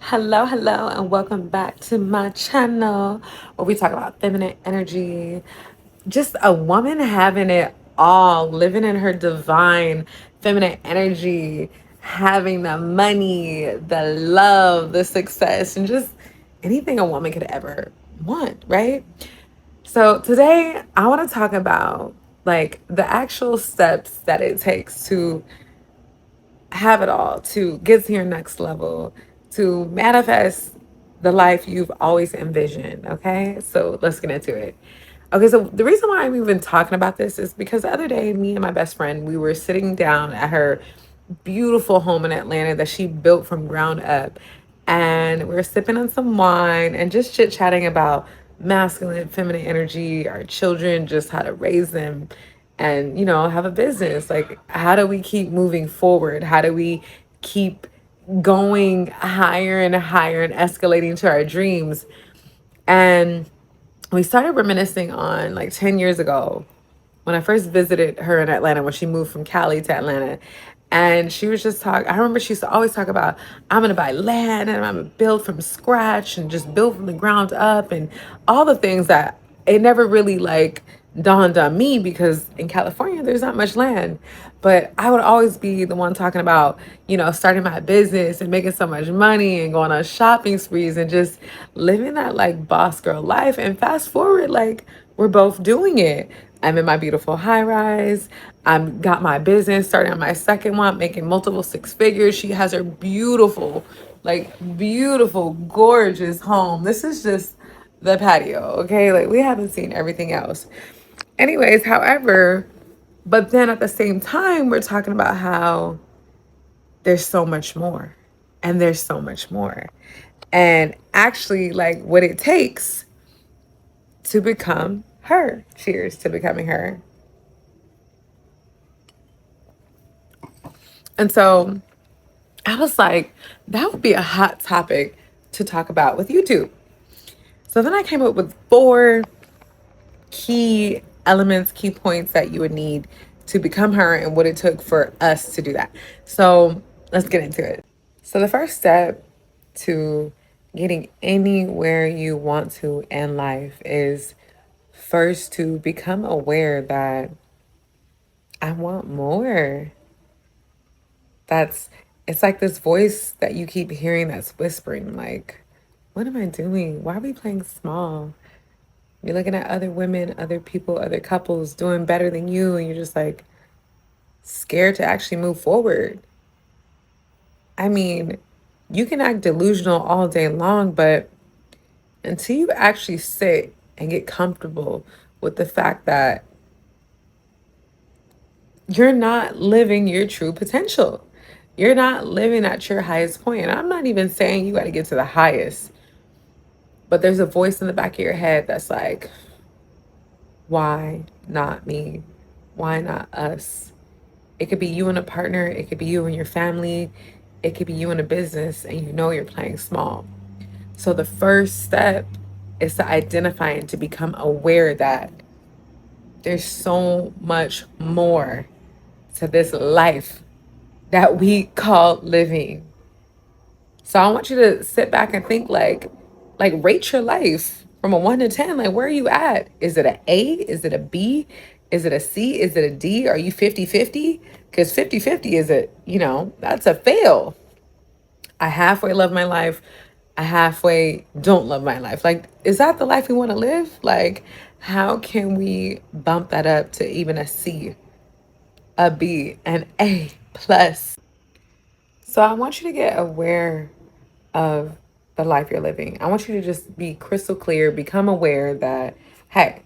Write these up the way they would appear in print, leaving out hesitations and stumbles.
Hello, and welcome back to my channel where we talk about feminine energy. Just a woman having it all, living in her divine feminine energy, having the money, the love, the success, and just anything a woman could ever want, right? So today I want to talk about like the actual steps that it takes to have it all, to get to your next level, to manifest the life you've always envisioned. Okay, so let's get into it. Okay, so the reason why I'm even talking about this is because the other day, me and my best friend, we were sitting down at her beautiful home in Atlanta that she built from ground up. And we were sipping on some wine and just chit chatting about masculine, feminine energy, our children, just how to raise them and, have a business. Like, how do we keep moving forward? How do we keep going higher and higher and escalating to our dreams? And we started reminiscing on like 10 years ago when I first visited her in Atlanta, when she moved from Cali to Atlanta. And she was just talking, I remember she used to always talk about, I'm going to buy land and I'm going to build from scratch and just build from the ground up and all the things that it never really like dawned on me because in California, there's not much land. But I would always be the one talking about, starting my business and making so much money and going on shopping sprees and just living that like boss girl life. And fast forward, like we're both doing it. I'm in my beautiful high rise. I'm got my business starting on my second one, making multiple six figures. She has her beautiful, gorgeous home. This is just the patio, okay? Like we haven't seen everything else. Anyways, however, but then at the same time, we're talking about how there's so much more and there's so much more. And actually, like what it takes to become her. Cheers to becoming her. And so I was like, that would be a hot topic to talk about with YouTube. So then I came up with four key elements, key points that you would need to become her and what it took for us to do that. So let's get into it. So the first step to getting anywhere you want to in life is first to become aware that I want more. That's it's like this voice that you keep hearing that's whispering, like, what am I doing? Why are we playing small? You're looking at other women, other people, other couples doing better than you, and you're just like scared to actually move forward. I mean, you can act delusional all day long, but until you actually sit and get comfortable with the fact that you're not living your true potential. You're not living at your highest point. And I'm not even saying you got to get to the highest, but there's a voice in the back of your head that's like, why not me? Why not us? It could be you and a partner. It could be you and your family. It could be you and a business, and you know you're playing small. So the first step is to identify and to become aware that there's so much more to this life that we call living. So I want you to sit back and think like rate your life from a 1 to 10. Like where are you at? Is it an A? Is it a B? Is it a C? Is it a D? Are you 50-50? Because 50-50 is that's a fail. I halfway love my life. I halfway don't love my life. Like, is that the life we want to live? Like, how can we bump that up to even a C, a B, an A plus? So I want you to get aware of the life you're living. I want you to just be crystal clear, become aware that, hey,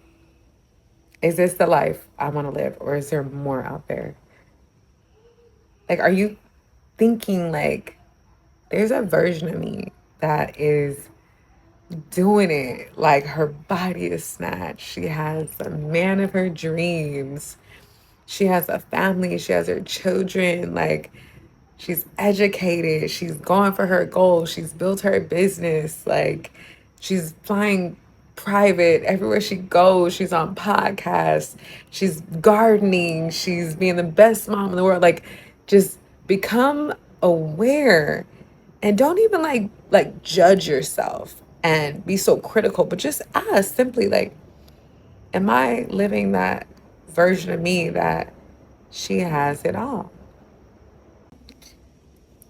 is this the life I want to live or is there more out there? Like, are you thinking like there's a version of me that is doing it? Like her body is snatched. She has the man of her dreams. She has a family. She has her children. Like, she's educated. She's going for her goals. She's built her business. Like, she's flying private everywhere she goes. She's on podcasts. She's gardening. She's being the best mom in the world. Like, just become aware And don't even like judge yourself and be so critical, but just ask simply like, am I living that version of me that she has it all?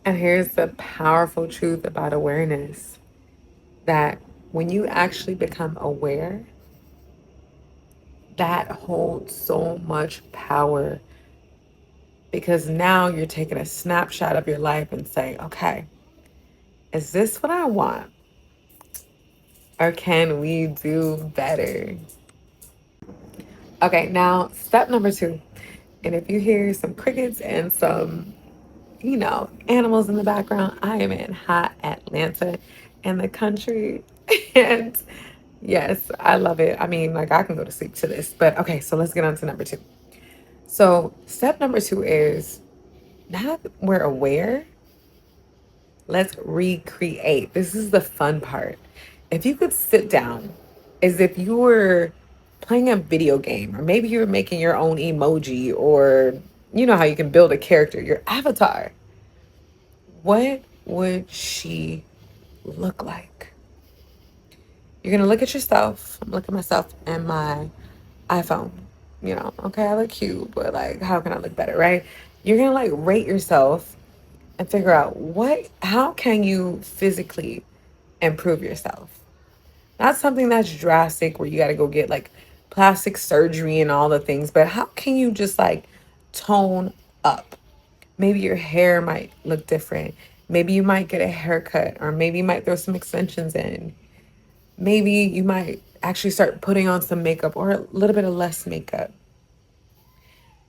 And here's the powerful truth about awareness, that when you actually become aware, that holds so much power, because now you're taking a snapshot of your life and saying, okay, is this what I want? Or can we do better? Okay, now step number two. And if you hear some crickets and some, animals in the background, I am in hot Atlanta in the country. And yes, I love it. I mean, like I can go to sleep to this. But okay, so let's get on to number two. So step number two is, now that we're aware, let's recreate. This is the fun part. If you could sit down as if you were playing a video game, or maybe you were making your own emoji, or you know how you can build a character, your avatar, what would she look like? You're going to look at yourself. I'm looking at myself and my iPhone. Okay, I look cute, but like, how can I look better, right? You're going to like rate yourself and figure out how can you physically improve yourself? Not something that's drastic where you got to go get like plastic surgery and all the things, but how can you just like tone up? Maybe your hair might look different. Maybe you might get a haircut, or maybe you might throw some extensions in. Maybe you might actually start putting on some makeup, or a little bit of less makeup.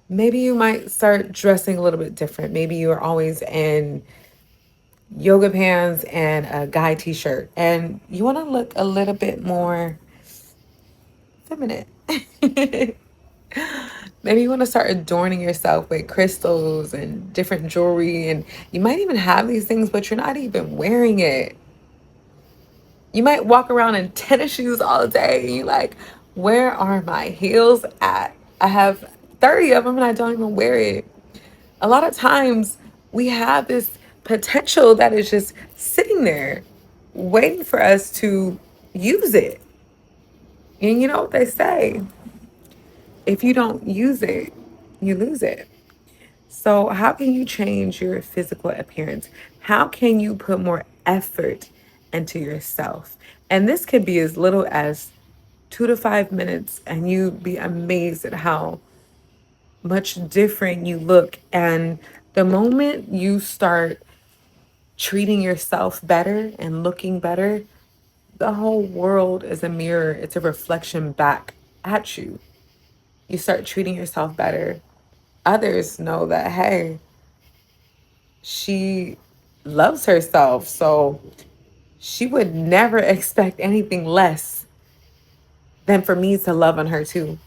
Maybe you might start dressing a little bit different. Maybe you are always in yoga pants and a guy t-shirt, and you want to look a little bit more feminine. Maybe you want to start adorning yourself with crystals and different jewelry, and you might even have these things, but you're not even wearing it. You might walk around in tennis shoes all day, and you're like, where are my heels at? I have 30 of them and I don't even wear it. A lot of times we have this potential that is just sitting there waiting for us to use it. And you know what they say? If you don't use it, you lose it. So, how can you change your physical appearance? How can you put more effort into yourself? And this could be as little as 2 to 5 minutes, and you'd be amazed at how much different you look. And the moment you start treating yourself better and looking better, the whole world is a mirror, it's a reflection back at you. You start treating yourself better. Others know that, hey, she loves herself, so she would never expect anything less than for me to love on her too.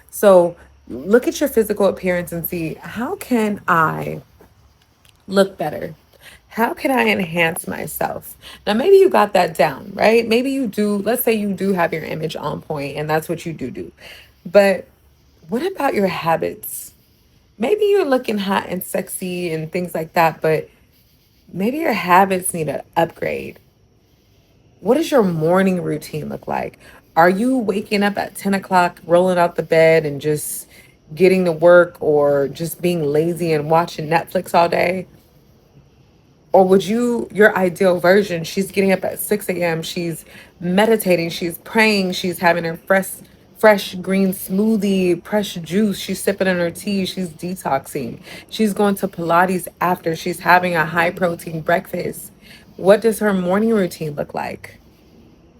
So look at your physical appearance and see, how can I look better? How can I enhance myself? Now, maybe you got that down, right? Maybe you do. Let's say you do have your image on point and that's what you do. But what about your habits? Maybe you're looking hot and sexy and things like that, but maybe your habits need an upgrade. What does your morning routine look like? Are you waking up at 10 o'clock, rolling out the bed and just getting to work, or just being lazy and watching Netflix all day? Or would your ideal version, she's getting up at 6 a.m., she's meditating, she's praying, she's having her fresh green smoothie, fresh juice, she's sipping on her tea, she's detoxing, she's going to Pilates after, she's having a high protein breakfast. What does her morning routine look like?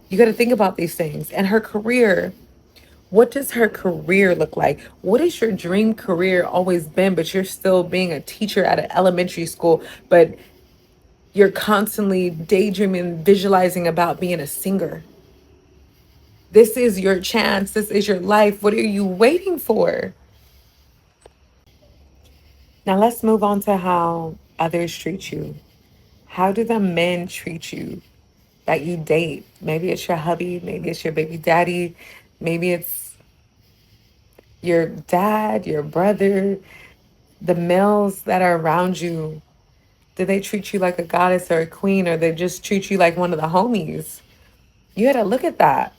You got to think about these things. And her career, what does her career look like? What is your dream career always been, but you're still being a teacher at an elementary school, but you're constantly daydreaming, visualizing about being a singer? This is your chance. This is your life. What are you waiting for? Now let's move on to how others treat you. How do the men treat you that you date? Maybe it's your hubby, maybe it's your baby daddy, maybe it's your dad, your brother, the males that are around you. Do they treat you like a goddess or a queen, or they just treat you like one of the homies? You got to look at that.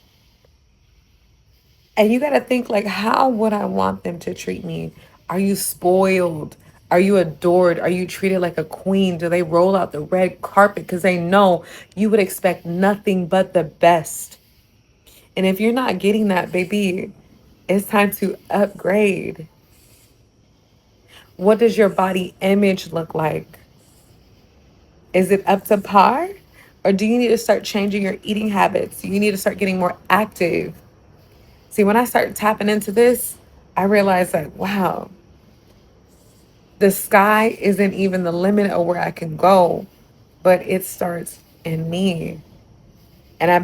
And you got to think, like, how would I want them to treat me? Are you spoiled? Are you adored? Are you treated like a queen? Do they roll out the red carpet because they know you would expect nothing but the best? And if you're not getting that, baby, it's time to upgrade. What does your body image look like? Is it up to par? Or do you need to start changing your eating habits? You need to start getting more active. See, when I started tapping into this, I realized that, wow, the sky isn't even the limit of where I can go, but it starts in me. And I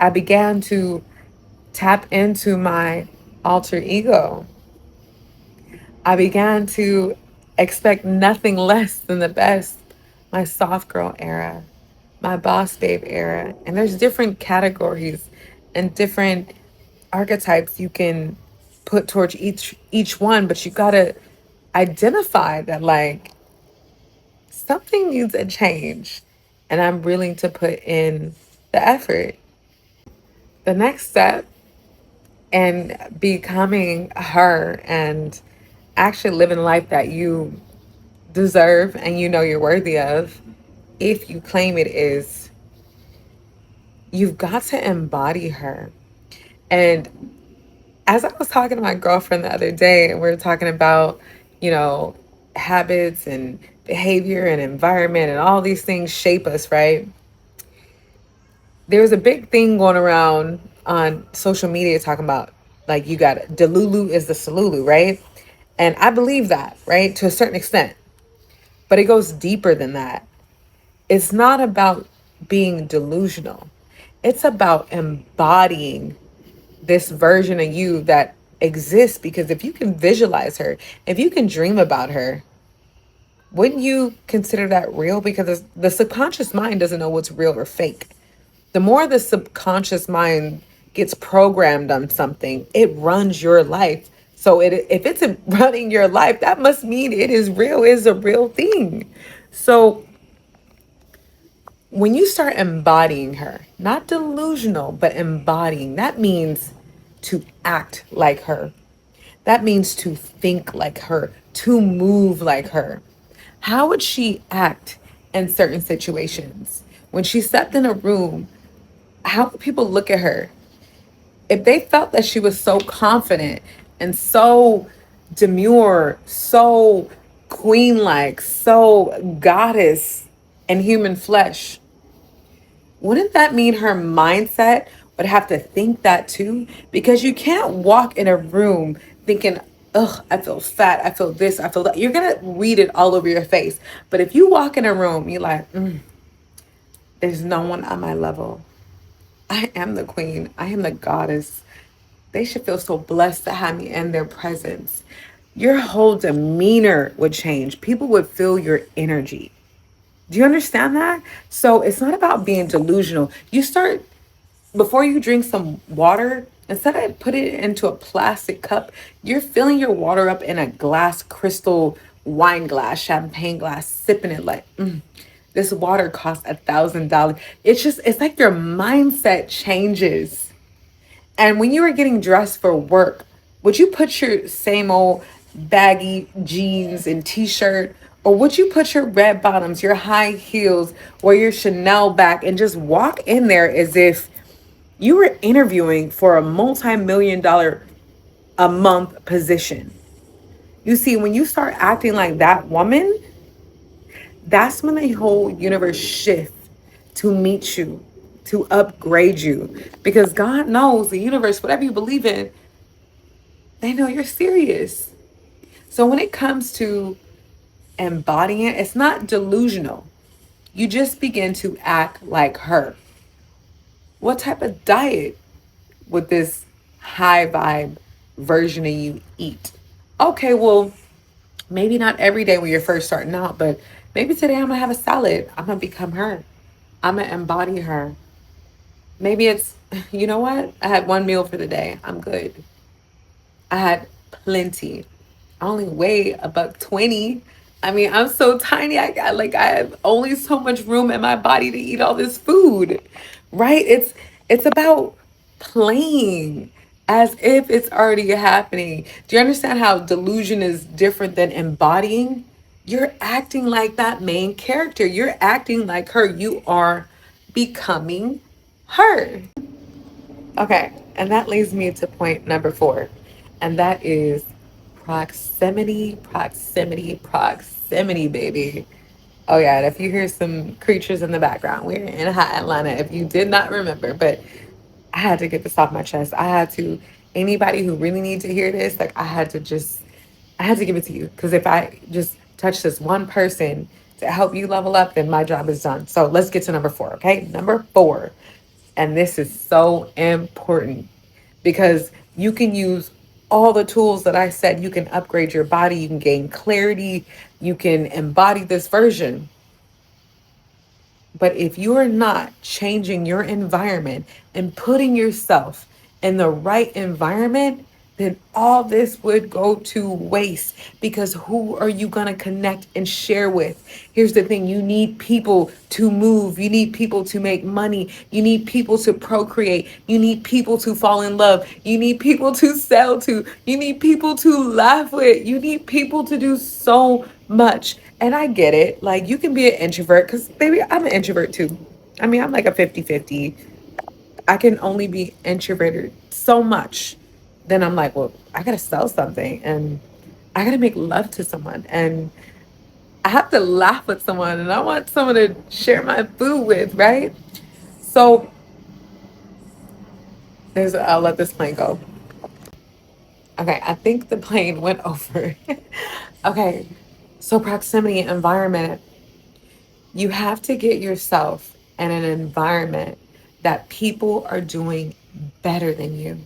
began to tap into my alter ego. I began to expect nothing less than the best. My soft girl era, my boss babe era. And there's different categories and different archetypes you can put towards each one, but you gotta identify that, like, something needs a change, and I'm willing to put in the effort. The next step in becoming her and actually living the life that you deserve and you know you're worthy of, if you claim it, is you've got to embody her. And as I was talking to my girlfriend the other day, and we were talking about, you know, habits and behavior and environment and all these things shape us, right? There's a big thing going around on social media talking about, like, you got Delulu is the Salulu, right? And I believe that, right, to a certain extent, but it goes deeper than that. It's not about being delusional. It's about embodying this version of you that exists, because if you can visualize her, if you can dream about her, wouldn't you consider that real? Because the subconscious mind doesn't know what's real or fake. The more the subconscious mind gets programmed on something, it runs your life. So if it's running your life, that must mean it is real, is a real thing. So when you start embodying her, not delusional, but embodying, that means to act like her. That means to think like her, to move like her. How would she act in certain situations? When she stepped in a room, how would people look at her? If they felt that she was so confident and so demure, so queen like, so goddess in human flesh, wouldn't that mean her mindset would have to think that too? Because you can't walk in a room thinking, ugh, I feel fat, I feel this, I feel that. You're going to read it all over your face. But if you walk in a room, you're like, there's no one on my level. I am the queen. I am the goddess. They should feel so blessed to have me in their presence. Your whole demeanor would change. People would feel your energy. Do you understand that? So it's not about being delusional. You start, before you drink some water, instead of put it into a plastic cup, you're filling your water up in a glass, crystal wine glass, champagne glass, sipping it like, this water costs $1,000. It's like your mindset changes. And when you were getting dressed for work, would you put your same old baggy jeans and t-shirt? Or would you put your red bottoms, your high heels, or your Chanel back and just walk in there as if you were interviewing for a multi-million dollar a month position? You see, when you start acting like that woman, that's when the whole universe shifts to meet you, to upgrade you. Because God knows, the universe, whatever you believe in, they know you're serious. So when it comes to embodying it, it's not delusional. You just begin to act like her. What type of diet would this high vibe version of you eat? Okay, well, maybe not every day when you're first starting out, but maybe today I'm gonna have a salad. I'm gonna become her. I'm gonna embody her. Maybe it's, you know what? I had one meal for the day. I'm good. I had plenty. I only weigh about 20. I mean, I'm so tiny. I have only so much room in my body to eat all this food. Right? It's about playing as if it's already happening. Do you understand how delusion is different than embodying? You're acting like that main character. You're acting like her. You are becoming her. Okay, and that leads me to point number 4, and that is proximity, proximity, proximity, baby. Oh, yeah, and if you hear some creatures in the background, we're in hot Atlanta, if you did not remember, but I had to get this off my chest. I had to, anybody who really needs to hear this, like, I had to give it to you, because if I just touch this one person to help you level up, then my job is done. So let's get to number 4, okay? Number 4, and this is so important because you can use all the tools that I said. You can upgrade your body, you can gain clarity, you can embody this version. But if you are not changing your environment and putting yourself in the right environment, then all this would go to waste, because who are you going to connect and share with? Here's the thing: you need people to move, you need people to make money, you need people to procreate, you need people to fall in love, you need people to sell to, you need people to laugh with, you need people to do so much. And I get it. Like, you can be an introvert because, baby, I'm an introvert too. I mean, I'm like a 50-50. I can only be introverted so much. Then I'm like, well, I got to sell something and I got to make love to someone. And I have to laugh with someone and I want someone to share my food with, right? So I'll let this plane go. Okay, I think the plane went over. Okay, so proximity, environment. You have to get yourself in an environment that people are doing better than you.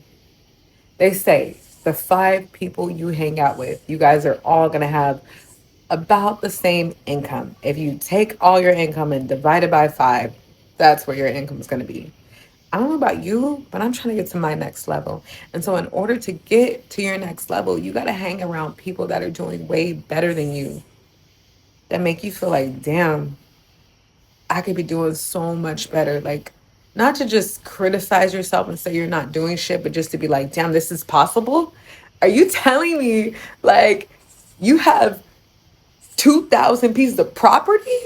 They say the 5 people you hang out with, you guys are all going to have about the same income. If you take all your income and divide it by 5, that's where your income is going to be. I don't know about you, but I'm trying to get to my next level. And so, in order to get to your next level, you got to hang around people that are doing way better than you, that make you feel like, damn, I could be doing so much better. Like, not to just criticize yourself and say you're not doing shit, but just to be like, damn, this is possible. Are you telling me, like, you have 2,000 pieces of property?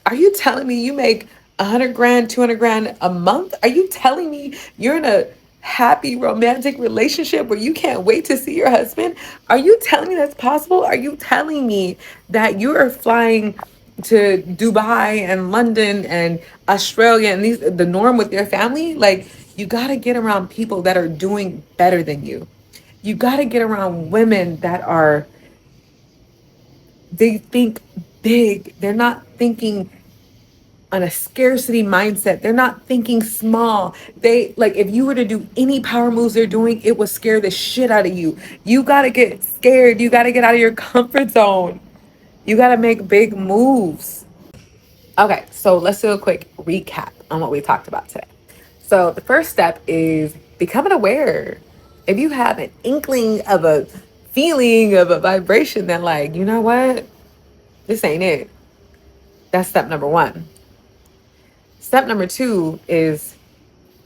Are you telling me you make 100 grand, 200 grand a month? Are you telling me you're in a happy romantic relationship where you can't wait to see your husband? Are you telling me that's possible? Are you telling me that you are flying to Dubai and London and Australia and these the norm with your family? Like, you got to get around people that are doing better than you. You got to get around women that are, they think big. They're not thinking on a scarcity mindset. They're not thinking small. They, like, if you were to do any power moves they're doing, it would scare the shit out of you. You got to get scared. You got to get out of your comfort zone. You got to make big moves. Okay, so let's do a quick recap on what we talked about today. So the first step is becoming aware. If you have an inkling of a feeling of a vibration that, like, you know what, this ain't it, that's step number 1. Step number 2 is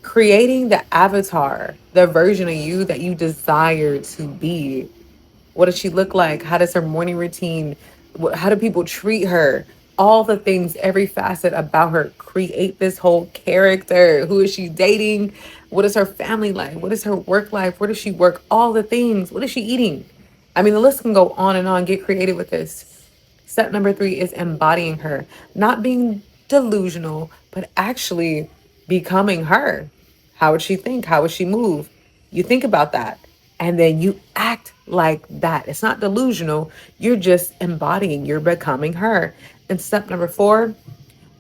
creating the avatar, the version of you that you desire to be. What does she look like? How does her morning routine, how do people treat her? All the things, every facet about her. Create this whole character. Who is she dating? What is her family like? What is her work life? Where does she work? All the things. What is she eating? I mean, the list can go on and on. Get creative with this. Step number 3 is embodying her, not being delusional, but actually becoming her. How would she think? How would she move? You think about that and then you act like that. It's not delusional. You're just embodying, you're becoming her. And step number 4,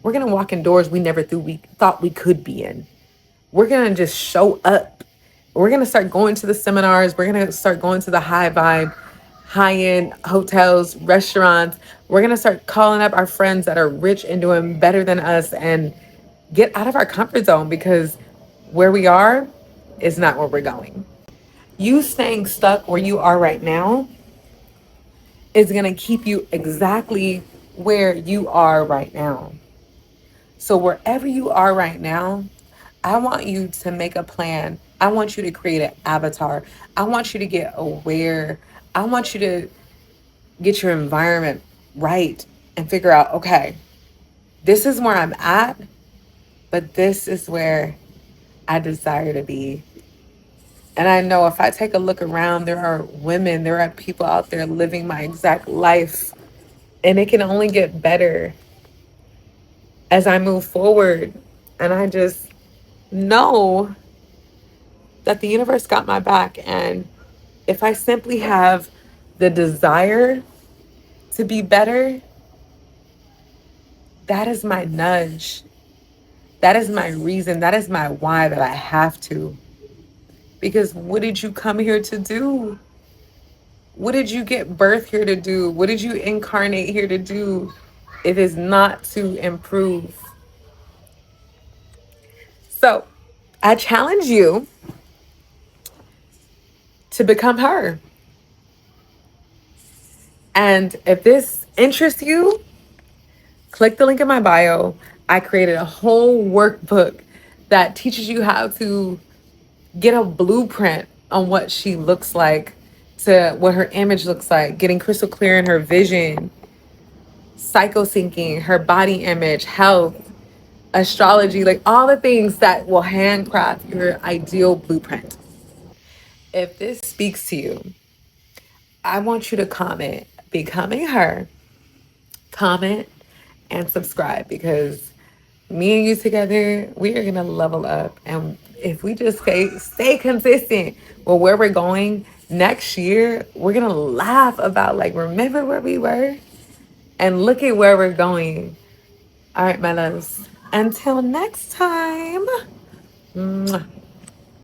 we're going to walk in doors we never thought we could be in. We're going to just show up. We're going to start going to the seminars. We're going to start going to the high vibe, high-end hotels, restaurants. We're going to start calling up our friends that are rich and doing better than us and get out of our comfort zone, because where we are is not where we're going. You staying stuck where you are right now is going to keep you exactly where you are right now. So, wherever you are right now, I want you to make a plan. I want you to create an avatar. I want you to get aware. I want you to get your environment right and figure out, okay, this is where I'm at, but this is where I desire to be. And I know if I take a look around, there are women, there are people out there living my exact life, and it can only get better as I move forward. And I just know that the universe got my back. And if I simply have the desire to be better, that is my nudge. That is my reason. That is my why that I have to. Because what did you come here to do? What did you get birth here to do? What did you incarnate here to do if it's not to improve? So I challenge you to become her. And if this interests you, click the link in my bio. I created a whole workbook that teaches you how to get a blueprint on what she looks like, to what her image looks like, getting crystal clear in her vision, psycho syncing, her body image, health, astrology, like all the things that will handcraft your ideal blueprint. If this speaks to you, I want you to comment becoming her, comment and subscribe, because me and you together, we are gonna level up. And if we just stay consistent with where we're going next year, we're gonna laugh about, like, remember where we were and look at where we're going. All right, my loves. Until next time. Mwah.